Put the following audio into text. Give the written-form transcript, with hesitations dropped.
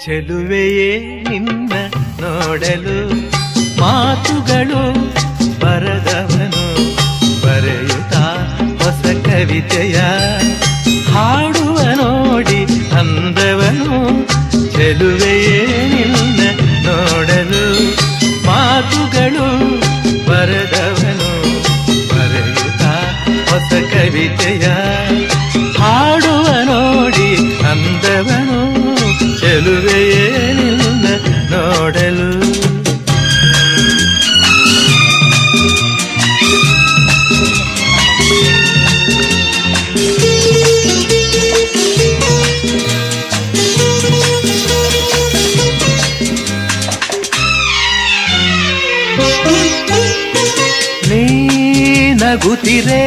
ಚೆಲುವೆಯೇ ನಿನ್ನ ನೋಡಲು ಮಾತುಗಳು ಬರದವನು ಬರೆಯುತ್ತಾ ಹೊಸ ಕವಿತೆಯ ಹಾಡುವ ನೋಡಿ ಅಂದವನು. ಚೆಲುವೆಯೇ ನಿನ್ನ ನೋಡಲು ಮಾತುಗಳು ಬರದವನು ಬರೆಯುತ್ತಾ ಹೊಸ ಕವಿತೆಯ ಹಾಡುವ ನೋಡಿ ಅಂದವನು. ಚೆಲುವೆಯೇ ನಿನ್ನ ನೋಡಲು. ನೀ ನಗುತ್ತಿರೆ